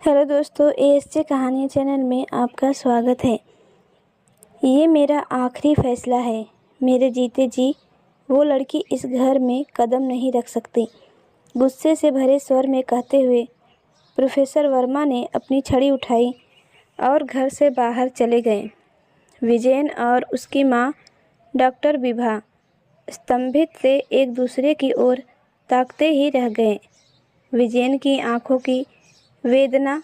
Hello दोस्तों, ASJ कहानी channel में आपका स्वागत है। ये मेरा आखिरी फैसला है। मेरे जीते जी वो लड़की इस घर में कदम नहीं रख सकती। गुस्से से भरे स्वर में कहते हुए प्रोफेसर वर्मा ने अपनी छड़ी उठाई और घर से बाहर चले गए। विजयन और उसकी माँ डॉक्टर विभा स्तंभित से एक दूसरे की ओर ताकते ही रह गए। विजयन की आंखों की वेदना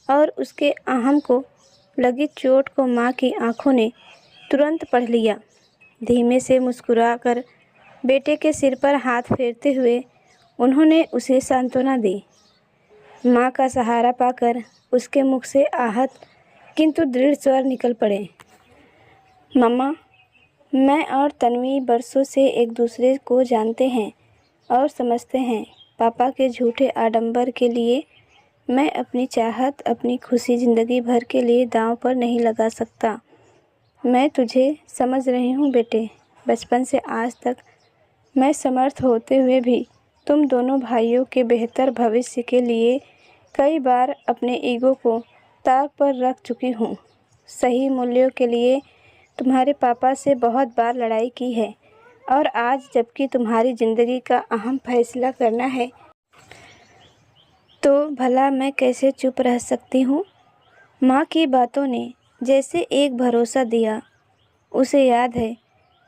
और उसके आहम को लगी चोट को माँ की आंखों ने तुरंत पढ़ लिया। धीमे से मुस्कुराकर बेटे के सिर पर हाथ फेरते हुए उन्होंने उसे सांत्वना दी। माँ का सहारा पाकर उसके मुख से आहत किंतु दृढ़ स्वर निकल पड़े। मम्मा, मैं और तन्वी बरसों से एक दूसरे को जानते हैं और समझते हैं। पापा के झूठे आडंबर के लिए मैं अपनी चाहत, अपनी खुशी ज़िंदगी भर के लिए दांव पर नहीं लगा सकता। मैं तुझे समझ रही हूँ बेटे। बचपन से आज तक मैं समर्थ होते हुए भी तुम दोनों भाइयों के बेहतर भविष्य के लिए कई बार अपने ईगो को ताक पर रख चुकी हूँ। सही मूल्यों के लिए तुम्हारे पापा से बहुत बार लड़ाई की है और आज जबकि तुम्हारी ज़िंदगी का अहम फैसला करना है तो भला मैं कैसे चुप रह सकती हूँ। माँ की बातों ने जैसे एक भरोसा दिया। उसे याद है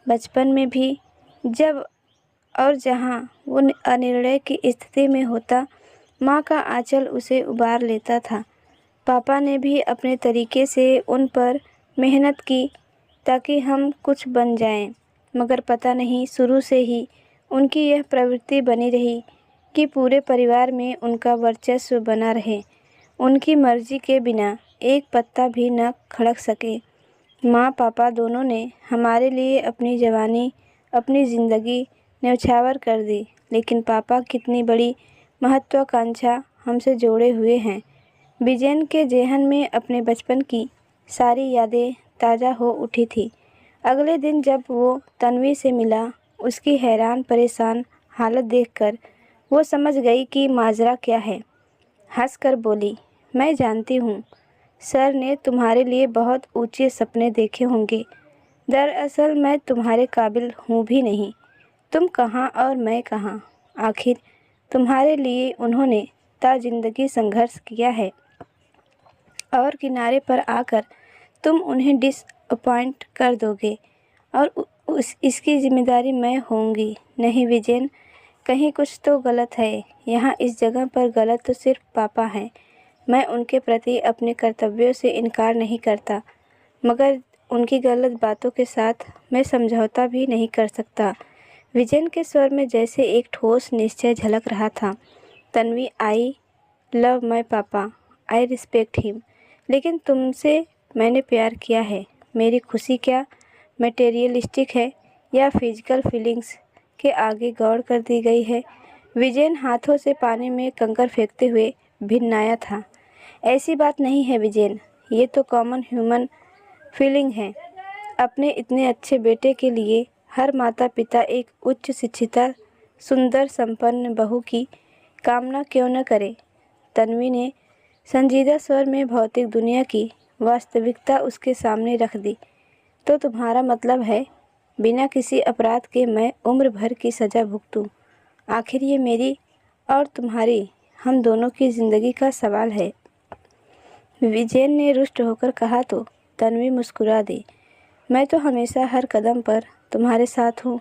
बचपन में भी जब और जहाँ वो अनिर्णय की स्थिति में होता, माँ का आंचल उसे उबार लेता था। पापा ने भी अपने तरीके से उन पर मेहनत की ताकि हम कुछ बन जाएं, मगर पता नहीं शुरू से ही उनकी यह प्रवृत्ति बनी रही कि पूरे परिवार में उनका वर्चस्व बना रहे। उनकी मर्जी के बिना एक पत्ता भी न खड़क सके। माँ पापा दोनों ने हमारे लिए अपनी जवानी, अपनी ज़िंदगी न्यौछावर कर दी, लेकिन पापा कितनी बड़ी महत्वाकांक्षा हमसे जोड़े हुए हैं। विजयन के जेहन में अपने बचपन की सारी यादें ताज़ा हो उठी थी। अगले दिन जब वो तन्वी से मिला, उसकी हैरान परेशान हालत देखकर वो समझ गई कि माजरा क्या है। हंसकर बोली, मैं जानती हूँ सर ने तुम्हारे लिए बहुत ऊंचे सपने देखे होंगे। दरअसल मैं तुम्हारे काबिल हूँ भी नहीं। तुम कहाँ और मैं कहाँ। आखिर तुम्हारे लिए उन्होंने ता-जिंदगी संघर्ष किया है और किनारे पर आकर तुम उन्हें डिसअपॉइंट कर दोगे और इसकी जिम्मेदारी मैं होंगी। नहीं विजयन, कहीं कुछ तो गलत है। यहाँ इस जगह पर गलत तो सिर्फ पापा हैं। मैं उनके प्रति अपने कर्तव्यों से इनकार नहीं करता, मगर उनकी गलत बातों के साथ मैं समझौता भी नहीं कर सकता। विजयन के स्वर में जैसे एक ठोस निश्चय झलक रहा था। तन्वी, आई लव माय पापा, आई रिस्पेक्ट हिम, लेकिन तुमसे मैंने प्यार किया है। मेरी खुशी क्या मटेरियलिस्टिक है या फिजिकल फीलिंग्स के आगे गौर कर दी गई है। विजयन हाथों से पानी में कंकर फेंकते हुए भिन्नाया था। ऐसी बात नहीं है विजयन, ये तो कॉमन ह्यूमन फीलिंग है। अपने इतने अच्छे बेटे के लिए हर माता पिता एक उच्च शिक्षिता, सुंदर, संपन्न बहू की कामना क्यों न करे। तन्वी ने संजीदा स्वर में भौतिक दुनिया की वास्तविकता उसके सामने रख दी। तो तुम्हारा मतलब है बिना किसी अपराध के मैं उम्र भर की सज़ा भुगतूं? आखिर ये मेरी और तुम्हारी, हम दोनों की ज़िंदगी का सवाल है। विजयन ने रुष्ट होकर कहा तो तन्वी मुस्कुरा दी। मैं तो हमेशा हर कदम पर तुम्हारे साथ हूँ।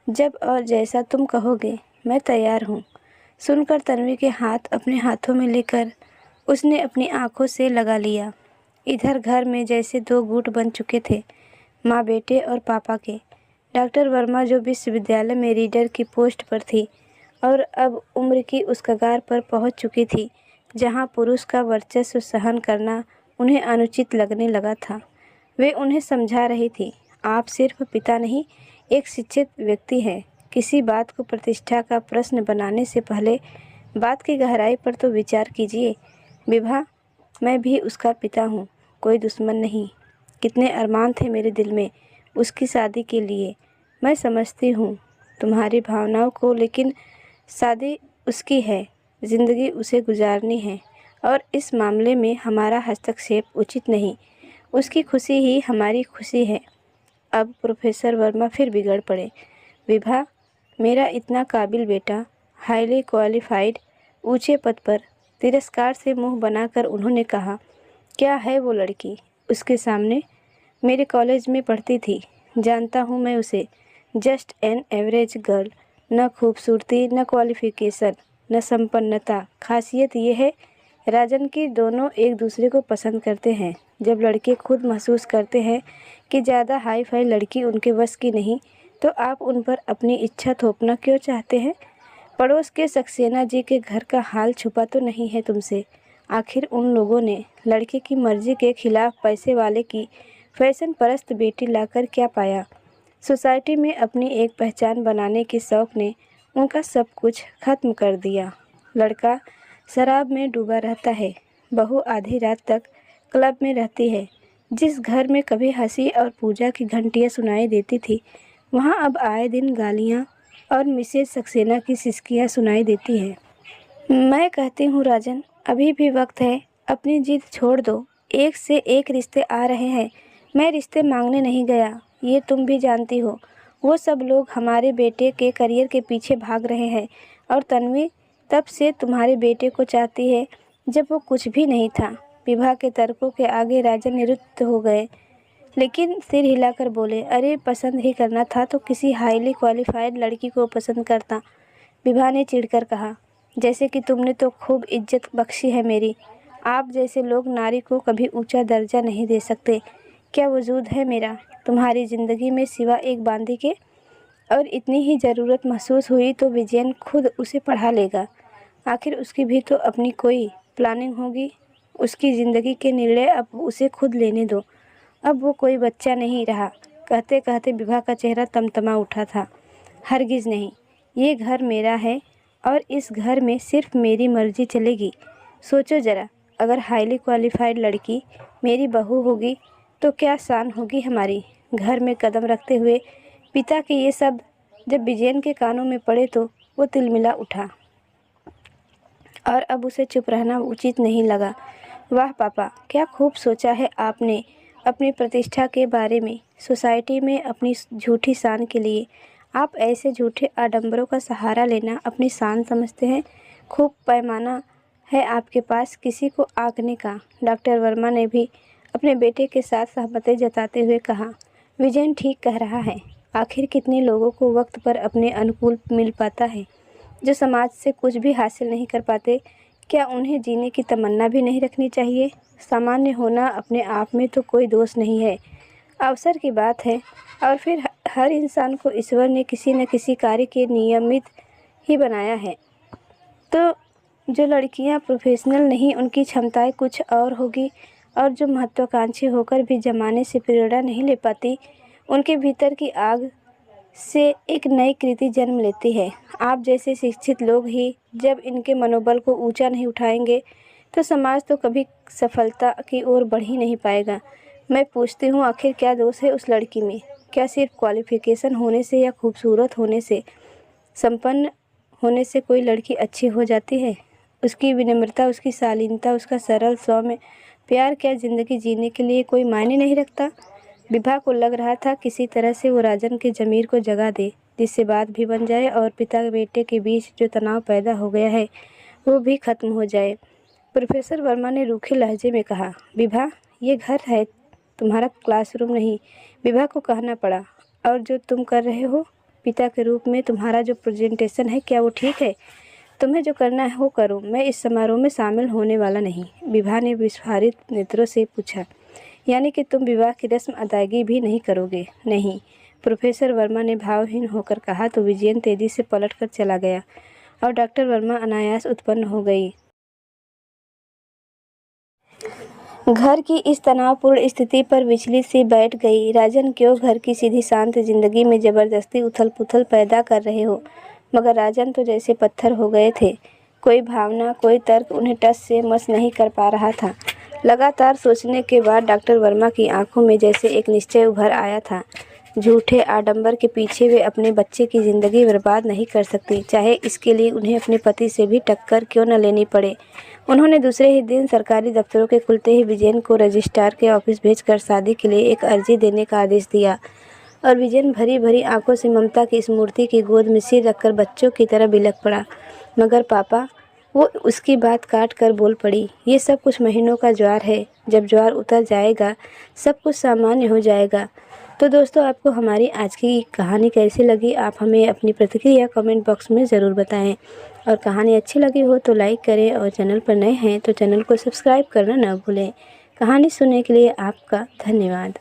जब और जैसा तुम कहोगे मैं तैयार हूँ। सुनकर तन्वी के हाथ अपने हाथों में लेकर उसने अपनी आंखों से लगा लिया। इधर घर में जैसे दो गुट बन चुके थे, माँ बेटे और पापा के। डॉक्टर वर्मा जो विश्वविद्यालय में रीडर की पोस्ट पर थी और अब उम्र की उस कगार पर पहुंच चुकी थी जहां पुरुष का वर्चस्व सहन करना उन्हें अनुचित लगने लगा था। वे उन्हें समझा रही थी, आप सिर्फ पिता नहीं, एक शिक्षित व्यक्ति हैं। किसी बात को प्रतिष्ठा का प्रश्न बनाने से पहले बात की गहराई पर तो विचार कीजिए। विभा, मैं भी उसका पिता हूँ, कोई दुश्मन नहीं। कितने अरमान थे मेरे दिल में उसकी शादी के लिए। मैं समझती हूँ तुम्हारी भावनाओं को, लेकिन शादी उसकी है, ज़िंदगी उसे गुजारनी है और इस मामले में हमारा हस्तक्षेप उचित नहीं। उसकी खुशी ही हमारी खुशी है। अब प्रोफेसर वर्मा फिर बिगड़ पड़े। विभा, मेरा इतना काबिल बेटा, हाईली क्वालिफाइड, ऊंचे पद पर। तिरस्कार से मुंह बनाकर उन्होंने कहा, क्या है वो लड़की उसके सामने? मेरे कॉलेज में पढ़ती थी, जानता हूँ मैं उसे। Just an average girl. न खूबसूरती, न क्वालिफिकेशन, न संपन्नता। खासियत ये है राजन कि दोनों एक दूसरे को पसंद करते हैं। जब लड़के खुद महसूस करते हैं कि ज़्यादा हाई फाई लड़की उनके वश की नहीं, तो आप उन पर अपनी इच्छा थोपना क्यों चाहते हैं? पड़ोस के सक्सेना जी के घर का हाल छुपा तो नहीं है तुमसे। आखिर उन लोगों ने लड़के की मर्जी के खिलाफ पैसे वाले की फैशन परस्त बेटी लाकर क्या पाया? सोसाइटी में अपनी एक पहचान बनाने के शौक़ ने उनका सब कुछ खत्म कर दिया। लड़का शराब में डूबा रहता है, बहू आधी रात तक क्लब में रहती है। जिस घर में कभी हंसी और पूजा की घंटियां सुनाई देती थी, वहां अब आए दिन गालियां और मिसेज सक्सेना की सिसकियां सुनाई देती है। मैं कहती हूँ राजन, अभी भी वक्त है, अपनी जिद छोड़ दो। एक से एक रिश्ते आ रहे हैं। मैं रिश्ते मांगने नहीं गया, ये तुम भी जानती हो। वो सब लोग हमारे बेटे के करियर के पीछे भाग रहे हैं और तन्वी तब से तुम्हारे बेटे को चाहती है जब वो कुछ भी नहीं था। विभा के तर्कों के आगे राजन निरुत्त हो गए, लेकिन सिर हिलाकर बोले, अरे पसंद ही करना था तो किसी हाईली क्वालिफाइड लड़की को पसंद करता। विभा ने चिढ़कर कहा, जैसे कि तुमने तो खूब इज्जत बख्शी है मेरी। आप जैसे लोग नारी को कभी ऊंचा दर्जा नहीं दे सकते। क्या वजूद है मेरा तुम्हारी ज़िंदगी में सिवा एक बांदी के? और इतनी ही ज़रूरत महसूस हुई तो विजयन खुद उसे पढ़ा लेगा। आखिर उसकी भी तो अपनी कोई प्लानिंग होगी। उसकी ज़िंदगी के निर्णय अब उसे खुद लेने दो। अब वो कोई बच्चा नहीं रहा। कहते कहते विभा का चेहरा तमतमा उठा था। हरगिज़ नहीं, ये घर मेरा है और इस घर में सिर्फ मेरी मर्जी चलेगी। सोचो ज़रा, अगर हाईली क्वालिफाइड लड़की मेरी बहू होगी तो क्या शान होगी हमारी। घर में कदम रखते हुए पिता के ये शब्द जब विजयन के कानों में पड़े तो वो तिलमिला उठा और अब उसे चुप रहना उचित नहीं लगा। वाह पापा, क्या खूब सोचा है आपने अपनी प्रतिष्ठा के बारे में। सोसाइटी में अपनी झूठी शान के लिए आप ऐसे झूठे आडंबरों का सहारा लेना अपनी शान समझते हैं। खूब पैमाना है आपके पास किसी को आंकने का। डॉक्टर वर्मा ने भी अपने बेटे के साथ सहमति जताते हुए कहा, विजयन ठीक कह रहा है। आखिर कितने लोगों को वक्त पर अपने अनुकूल मिल पाता है, जो समाज से कुछ भी हासिल नहीं कर पाते। क्या उन्हें जीने की तमन्ना भी नहीं रखनी चाहिए? सामान्य होना अपने आप में तो कोई दोष नहीं है, अवसर की बात है। और फिर हर इंसान को ईश्वर ने किसी न किसी कार्य के नियमित ही बनाया है। तो जो लड़कियां प्रोफेशनल नहीं, उनकी क्षमताएं कुछ और होगी। और जो महत्वाकांक्षी होकर भी ज़माने से प्रेरणा नहीं ले पाती, उनके भीतर की आग से एक नई कृति जन्म लेती है। आप जैसे शिक्षित लोग ही जब इनके मनोबल को ऊंचा नहीं उठाएंगे तो समाज तो कभी सफलता की ओर बढ़ ही नहीं पाएगा। मैं पूछती हूँ, आखिर क्या दोष है उस लड़की में? क्या सिर्फ क्वालिफिकेशन होने से या खूबसूरत होने से, संपन्न होने से कोई लड़की अच्छी हो जाती है? उसकी विनम्रता, उसकी शालीनता, उसका सरल सौम्य प्यार क्या ज़िंदगी जीने के लिए कोई मायने नहीं रखता? विभा को लग रहा था किसी तरह से वो राजन के ज़मीर को जगा दे, जिससे बात भी बन जाए और पिता बेटे के बीच जो तनाव पैदा हो गया है वो भी ख़त्म हो जाए। प्रोफेसर वर्मा ने रूखे लहजे में कहा, विभा, ये घर है, तुम्हारा क्लासरूम नहीं। विभा को कहना पड़ा, और जो तुम कर रहे हो पिता के रूप में, तुम्हारा जो प्रेजेंटेशन है, क्या वो ठीक है? तुम्हें जो करना है वो करो, मैं इस समारोह में शामिल होने वाला नहीं। विभा ने विस्फारित नेत्रों से पूछा, यानी कि तुम विवाह की रस्म अदायगी भी नहीं करोगे? नहीं, प्रोफेसर वर्मा ने भावहीन होकर कहा तो विजयन तेजी से पलटकर चला गया और डॉक्टर वर्मा अनायास उत्पन्न हो गई। घर की इस तनावपूर्ण स्थिति पर विचलित सी बैठ गई। राजन, क्यों घर की सीधी शांत जिंदगी में जबरदस्ती उथल पुथल पैदा कर रहे हो? मगर राजन तो जैसे पत्थर हो गए थे। कोई भावना, कोई तर्क उन्हें टस से मस नहीं कर पा रहा था। लगातार सोचने के बाद डॉक्टर वर्मा की आंखों में जैसे एक निश्चय उभर आया था। झूठे आडंबर के पीछे वे अपने बच्चे की ज़िंदगी बर्बाद नहीं कर सकती, चाहे इसके लिए उन्हें अपने पति से भी टक्कर क्यों न लेनी पड़े। उन्होंने दूसरे ही दिन सरकारी दफ्तरों के खुलते ही विजयन को रजिस्ट्रार के ऑफिस भेजकर शादी के लिए एक अर्जी देने का आदेश दिया और विजयन भरी भरी आंखों से ममता की इस मूर्ति की गोद में सिर रखकर बच्चों की तरह बिलख पड़ा। मगर पापा, वो उसकी बात काट कर बोल पड़ी, ये सब कुछ महीनों का ज्वार है, जब ज्वार उतर जाएगा सब कुछ सामान्य हो जाएगा। तो दोस्तों, आपको हमारी आज की कहानी कैसी लगी, आप हमें अपनी प्रतिक्रिया कमेंट बॉक्स में ज़रूर बताएं। और कहानी अच्छी लगी हो तो लाइक करें और चैनल पर नए हैं तो चैनल को सब्सक्राइब करना न भूलें। कहानी सुनने के लिए आपका धन्यवाद।